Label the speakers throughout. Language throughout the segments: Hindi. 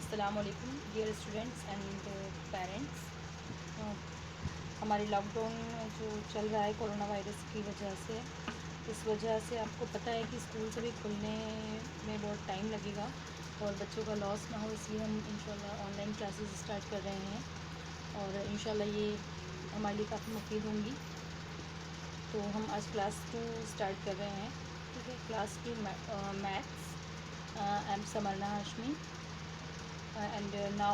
Speaker 1: अस्सलामुअलैकुम डियर स्टूडेंट्स एंड पेरेंट्स। हमारी लॉकडाउन जो चल रहा है कोरोना वायरस की वजह से, इस वजह से आपको पता है कि स्कूल सभी खुलने में बहुत टाइम लगेगा और बच्चों का लॉस ना हो, इसलिए हम इंशाल्लाह ऑनलाइन क्लासेस स्टार्ट कर रहे हैं और इंशाल्लाह ये हमारे लिए काफ़ी मुफीद होंगी। तो हम आज क्लास 2 स्टार्ट कर रहे हैं। ठीक है, class 2 maths. I am Samarna Hashmi and now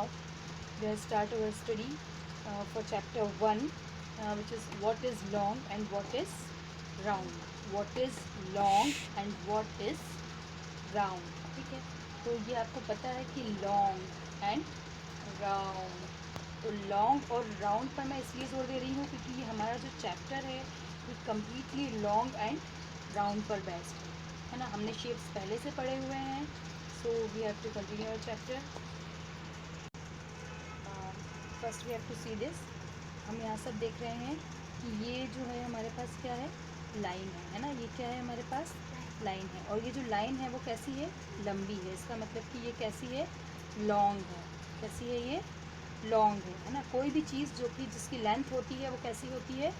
Speaker 1: we will start our study for chapter 1, which is what is long and what is round. What is long and what is round. ठीक है, तो ये आपको पता है कि long and round, तो long और round पर मैं इसलिए जोर दे रही हूँ क्योंकि ये हमारा जो चैप्टर है ये कम्प्लीटली long and round पर बेस्ड है ना। हमने शेप्स पहले से पढ़े हुए हैं, so we have to continue our chapter. First we have to see this. हम यहाँ सब देख रहे हैं कि ये जो है हमारे पास क्या है, लाइन है ना। ये क्या है हमारे पास, लाइन है, और ये जो लाइन है वो कैसी है, लंबी है। इसका मतलब कि ये कैसी है, लॉन्ग है। कैसी है ये, लॉन्ग है ना। कोई भी चीज़ जो कि जिसकी लेंथ होती है वो कैसी होती है,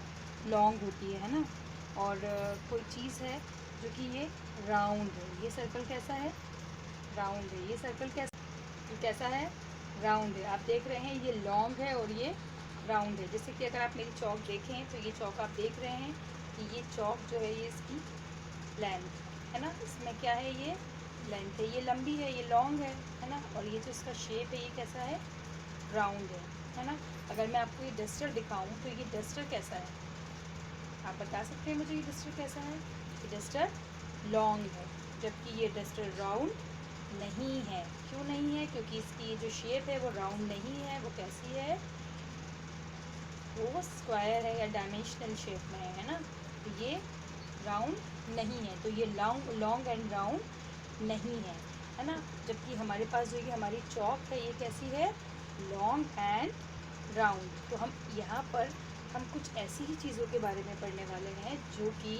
Speaker 1: लॉन्ग होती है ना। और कोई चीज़ है जो कि ये राउंड है। ये सर्कल कैसा है, राउंड है। ये सर्कल कैसा है, राउंड है। आप देख रहे हैं ये लॉन्ग है और ये राउंड है। जैसे कि अगर आप मेरी चौक देखें तो ये चौक आप देख रहे हैं कि ये चौक जो है ये इसकी लेंथ है ना। इसमें क्या है, ये लेंथ है, ये लंबी है, ये लॉन्ग है ना। और ये जो इसका शेप है ये कैसा है, राउंड है ना। अगर मैं आपको ये डस्टर दिखाऊं तो ये डस्टर कैसा है, आप बता सकते हैं मुझे ये डस्टर कैसा है। ये डस्टर लॉन्ग है, जबकि ये डस्टर राउंड नहीं है। क्यों नहीं है, क्योंकि इसकी जो शेप है वो राउंड नहीं है, वो कैसी है, वो स्क्वायर है या डायमेंशनल शेप में है ना। तो ये राउंड नहीं है, तो ये लॉन्ग एंड राउंड नहीं है ना। जबकि हमारे पास जो ये हमारी चौक है ये कैसी है, लॉन्ग एंड राउंड। तो हम यहाँ पर हम कुछ ऐसी ही चीज़ों के बारे में पढ़ने वाले हैं जो कि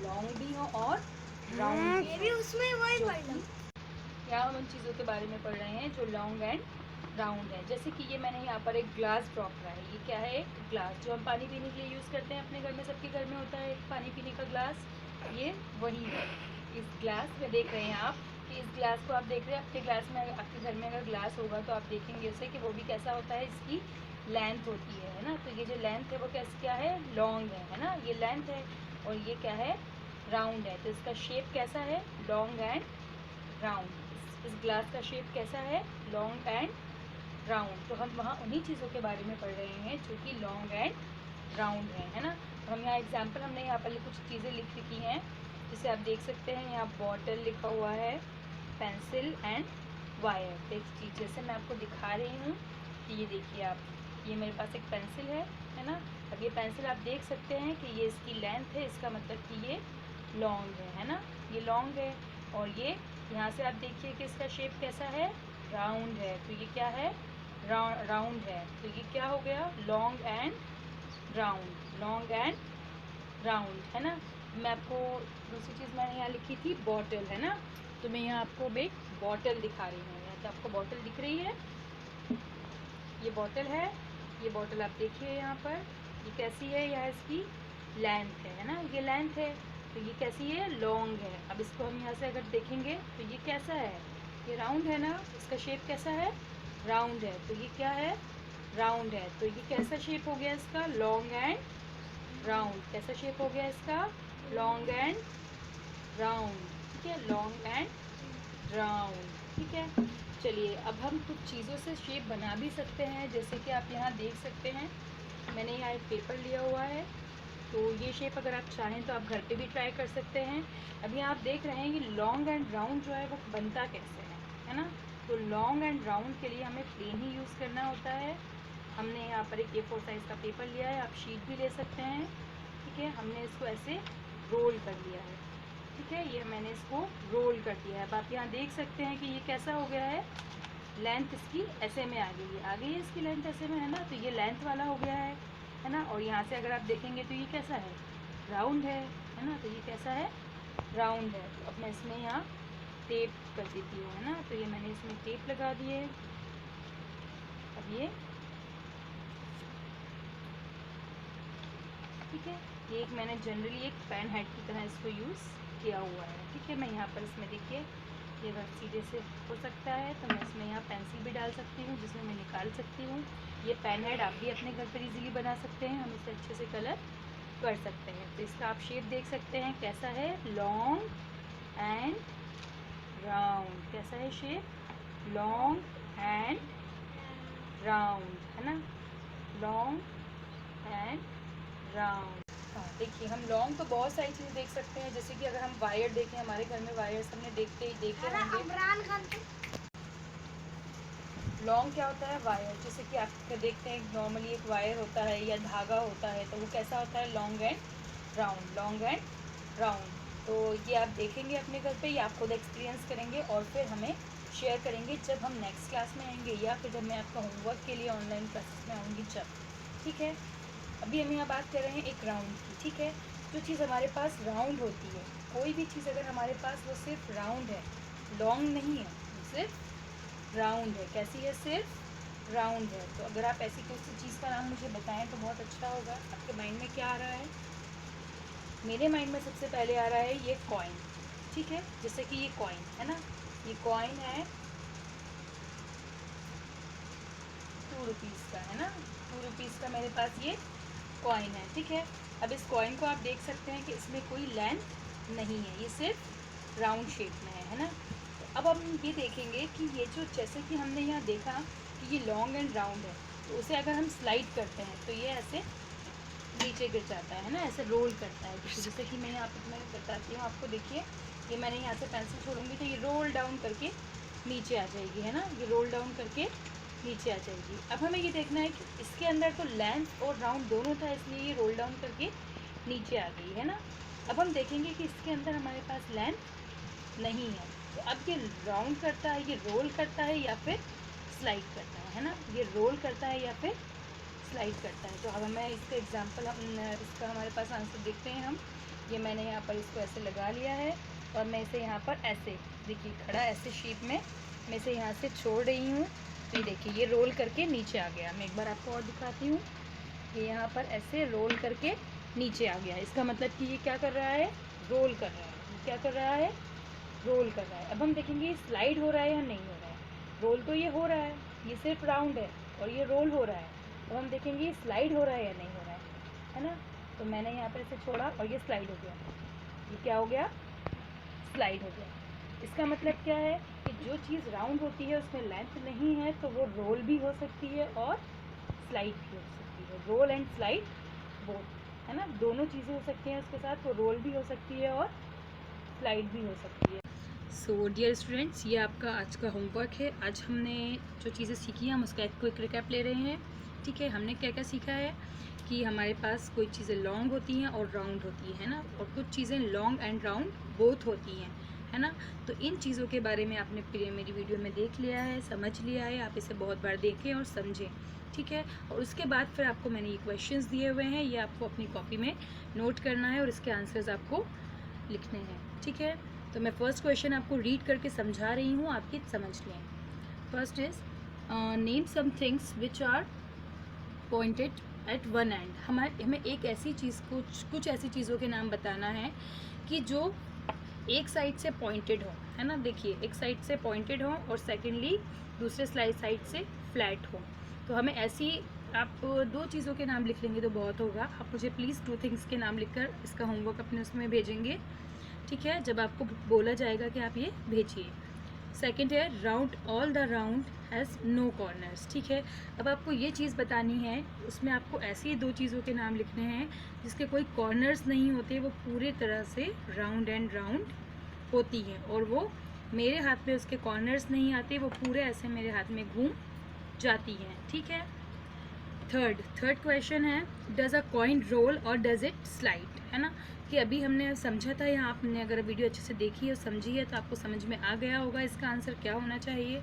Speaker 1: लॉन्ग भी हो और राउंड भी हो।
Speaker 2: उसमें वही पढ़ना।
Speaker 1: यहाँ हम उन चीज़ों के बारे में पढ़ रहे हैं जो लॉन्ग एंड राउंड है। जैसे कि ये मैंने यहाँ पर एक ग्लास ड्रॉ करा है। ये क्या है, एक ग्लास जो हम पानी पीने के लिए यूज़ करते हैं अपने घर में, सबके घर में होता है एक पानी पीने का ग्लास, ये वही है। इस ग्लास में देख रहे हैं आप कि इस ग्लास को आप देख रहे हैं अपने ग्लास में, आपके घर में अगर ग्लास होगा तो आप देखेंगे उसे कि वो भी कैसा होता है, इसकी लेंथ होती है ना। तो ये जो लेंथ है वो कैसे क्या है, लॉन्ग है ना। ये लेंथ है और ये क्या है, राउंड है। तो इसका शेप कैसा है, लॉन्ग एंड राउंड। इस ग्लास का शेप कैसा है, लॉन्ग एंड राउंड। तो हम वहाँ उन्हीं चीज़ों के बारे में पढ़ रहे हैं जो कि लॉन्ग एंड राउंड है ना। तो हम यहाँ एग्जाम्पल, हमने यहाँ पर कुछ चीज़ें लिख रखी हैं, जिसे आप देख सकते हैं। यहाँ बॉटल लिखा हुआ है, पेंसिल एंड वायर। एक चीज़ जैसे मैं आपको दिखा रही हूँ कि ये देखिए आप, ये मेरे पास एक पेंसिल है ना। अब ये पेंसिल आप देख सकते हैं कि ये इसकी लेंथ है, इसका मतलब कि ये लॉन्ग है ना। ये लॉन्ग है और ये यहाँ से आप देखिए कि इसका शेप कैसा है, राउंड है। तो ये क्या है, राउंड है। तो ये क्या हो गया, long and round, long and round है ना। मैं आपको दूसरी चीज़ मैंने यहाँ लिखी थी बॉटल है ना। तो मैं यहाँ आपको एक बॉटल दिखा रही हूँ। यहाँ तो आपको बॉटल दिख रही है, ये बॉटल है। ये बॉटल आप देखिए यहाँ पर, ये कैसी है, यह इसकी लेंथ है ना। ये लेंथ है तो ये कैसी है, लॉन्ग है। अब इसको हम यहाँ से अगर देखेंगे तो ये कैसा है, ये राउंड है ना। इसका शेप कैसा है, राउंड है। तो ये क्या है, राउंड है। तो ये कैसा शेप हो गया इसका, लॉन्ग एंड राउंड। कैसा शेप हो गया इसका, लॉन्ग एंड राउंड। ठीक है, लॉन्ग एंड राउंड। ठीक है, चलिए अब हम कुछ चीज़ों से शेप बना भी सकते हैं। जैसे कि आप यहाँ देख सकते हैं, मैंने यहाँ एक पेपर लिया हुआ है, तो ये शेप अगर आप चाहें तो आप घर पे भी ट्राई कर सकते हैं। अभी आप देख रहे हैं कि लॉन्ग एंड राउंड जो है वो बनता कैसे है ना। तो लॉन्ग एंड राउंड के लिए हमें प्लेन ही यूज़ करना होता है। हमने यहाँ पर एक A4 साइज़ का पेपर लिया है, आप शीट भी ले सकते हैं। ठीक है, हमने इसको ऐसे रोल कर लिया है। ठीक है, ये मैंने इसको रोल कर दिया है। अब आप यहाँ देख सकते हैं कि ये कैसा हो गया है, लेंथ इसकी ऐसे में आ गई है इसकी लेंथ ऐसे में है ना। तो ये लेंथ वाला हो गया है ना। और यहाँ से अगर आप देखेंगे तो ये कैसा है, राउंड है ना। तो ये कैसा है, राउंड है। तो अब मैं इसमें यहाँ टेप कर देती हूँ है ना। तो ये मैंने इसमें टेप लगा दिए अब ये ठीक है, ये एक मैंने जनरली एक पेन हेड की तरह इसको यूज़ किया हुआ है। ठीक है, मैं यहाँ पर इसमें देखिए ये वर्क सीधे से हो सकता है, तो मैं इसमें यहाँ पेंसिल भी डाल सकती हूँ जिसमें मैं निकाल सकती हूँ। ये पेन हेड आप भी अपने घर पर इजीली बना सकते हैं, हम इसे अच्छे से कलर कर सकते हैं। तो इसका आप शेप देख सकते हैं कैसा है, लॉन्ग एंड राउंड। कैसा है शेप, लॉन्ग एंड राउंड, है ना, लॉन्ग एंड राउंड। हाँ देखिए, हम लॉन्ग तो बहुत सारी चीज़ें देख सकते हैं, जैसे कि अगर हम वायर देखें, हमारे घर में वायर्स हमने देखे होंगे। लॉन्ग क्या होता है, वायर। जैसे कि आप देखते हैं नॉर्मली एक वायर होता है या धागा होता है, तो वो कैसा होता है, long and round, long and round. तो ये आप देखेंगे अपने घर पे, ये आप खुद एक्सपीरियंस करेंगे और फिर हमें शेयर करेंगे जब हम नेक्स्ट क्लास में आएंगे या फिर जब मैं आपका होमवर्क के लिए ऑनलाइन क्लासेस में आऊँगी जब। ठीक है, अभी हम यहाँ बात कर रहे हैं एक राउंड की। ठीक है, जो चीज़ हमारे पास राउंड होती है, कोई भी चीज़ अगर हमारे पास वो सिर्फ राउंड है, लॉन्ग नहीं है, सिर्फ राउंड है। कैसी है, सिर्फ राउंड है। तो अगर आप ऐसी कोई चीज़ का नाम मुझे बताएं तो बहुत अच्छा होगा। आपके माइंड में क्या आ रहा है, मेरे माइंड में सबसे पहले आ रहा है ये कॉइन। ठीक है, जैसे कि ये कॉइन है ना, ये कॉइन है 2 रुपीज़ का, है ना, 2 रुपीज़ का मेरे पास ये कॉइन है। ठीक है, अब इस कॉइन को आप देख सकते हैं कि इसमें कोई लेंथ नहीं है, ये सिर्फ राउंड शेप में है ना। तो अब हम ये देखेंगे कि ये जो, जैसे कि हमने यहाँ देखा कि ये लॉन्ग एंड राउंड है, तो उसे अगर हम स्लाइड करते हैं तो ये ऐसे नीचे गिर जाता है ना, ऐसे रोल करता है। जैसे कि मैं यहाँ पर मैं बताती हूँ आपको, देखिए ये मैंने यहाँ से पेंसिल छोड़ूंगी तो ये रोल डाउन करके नीचे आ जाएगी, है ना, ये रोल डाउन करके नीचे आ जाएगी। अब हमें ये देखना है कि इसके अंदर तो लेंथ और राउंड दोनों था, इसलिए ये रोल डाउन करके नीचे आ गई, है ना। अब हम देखेंगे कि इसके अंदर हमारे पास लेंथ नहीं है, तो अब ये राउंड करता है, ये रोल करता है या फिर स्लाइड करता है ना, ये रोल करता है या फिर स्लाइड करता है। तो अब हमें इसका एग्जाम्पल, हम इसका हमारे पास आंसर देखते हैं हम। ये मैंने यहाँ पर इसको ऐसे लगा लिया है और मैं इसे यहाँ पर ऐसे, देखिए खड़ा ऐसे शेप में मैं इसे यहाँ से छोड़ रही हूँ। तो ये देखिए ये रोल करके नीचे आ गया। मैं एक बार आपको और दिखाती हूँ, ये यहाँ पर ऐसे रोल करके नीचे आ गया। इसका मतलब कि ये क्या कर रहा है, रोल कर रहा है। क्या कर रहा है, रोल कर रहा है। अब हम देखेंगे ये स्लाइड हो रहा है या नहीं हो रहा है। रोल तो ये हो रहा है, ये सिर्फ राउंड है और ये रोल हो रहा है। तो हम देखेंगे ये स्लाइड हो रहा है या नहीं हो रहा है ना। तो मैंने यहाँ पर इसे छोड़ा और ये स्लाइड हो गया। ये क्या हो गया, स्लाइड हो गया। इसका मतलब क्या है कि जो चीज़ राउंड होती है उसमें लेंथ नहीं है, तो वो रोल भी हो सकती है और स्लाइड भी हो सकती है। रोल एंड स्लाइड बोथ, है ना, दोनों चीज़ें हो सकती हैं उसके साथ। वो रोल भी हो सकती है और स्लाइड भी हो सकती है। सो डियर स्टूडेंट्स, ये आपका आज का होमवर्क है। आज हमने जो चीज़ें सीखी हैं हम उसका एक क्विक रिकैप ले रहे हैं। ठीक है, हमने क्या क्या सीखा है कि हमारे पास कोई चीज़ें लॉन्ग होती हैं और राउंड होती है ना, और कुछ चीज़ें लॉन्ग एंड राउंड बोथ होती हैं, है ना। तो इन चीज़ों के बारे में आपने मेरी वीडियो में देख लिया है, समझ लिया है। आप इसे बहुत बार देखें और समझें, ठीक है। और उसके बाद फिर आपको मैंने ये क्वेश्चंस दिए हुए हैं, ये आपको अपनी कॉपी में नोट करना है और इसके आंसर्स आपको लिखने हैं, ठीक है। तो मैं फर्स्ट क्वेश्चन आपको रीड करके समझा रही हूँ, आप ये समझ लें। First is name some things which are pointed at one end. हमें एक ऐसी चीज़, कुछ ऐसी चीज़ों के नाम बताना है कि जो एक साइड से पॉइंटेड हो, है ना। देखिए एक साइड से पॉइंटेड हो और सेकेंडली दूसरे साइड से फ्लैट हो। तो हमें ऐसी, आप दो चीज़ों के नाम लिख लेंगे तो बहुत होगा। आप मुझे प्लीज़ 2 थिंग्स के नाम लिखकर इसका होमवर्क अपने उसमें भेजेंगे, ठीक है, जब आपको बोला जाएगा कि आप ये भेजिए। सेकेंड है round, all the round has no corners, ठीक है। अब आपको ये चीज़ बतानी है, उसमें आपको ऐसी 2 चीज़ों के नाम लिखने हैं जिसके कोई कॉर्नर्स नहीं होते, वो पूरे तरह से राउंड एंड राउंड होती हैं, और वो मेरे हाथ में उसके कॉर्नर्स नहीं आते, वो पूरे ऐसे मेरे हाथ में घूम जाती हैं, ठीक है। थर्ड क्वेश्चन है डज़ अ कॉइन रोल और डज़ इट स्लाइड, है ना। कि अभी हमने समझा था, यहाँ आपने अगर वीडियो अच्छे से देखी है, समझी है, तो आपको समझ में आ गया होगा इसका आंसर क्या होना चाहिए।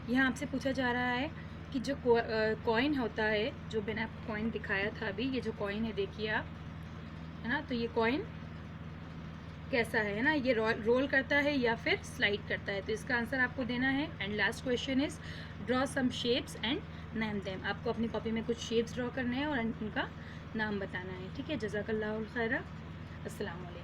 Speaker 1: यहाँ आपसे पूछा जा रहा है कि जो कॉइन होता है, जो मैंने आपको कॉइन दिखाया था अभी, ये जो कॉइन है देखिए आप, है ना, तो ये कॉइन कैसा है ना, ये रोल करता है या फिर स्लाइड करता है। तो इसका आंसर आपको देना है। And last question is draw some shapes and name them. आपको अपनी कॉपी में कुछ शेप्स ड्रॉ करने हैं और उनका नाम बताना है, ठीक है। जज़ाकल्लाहुल खैरा। अस्सलाम वालेकुम।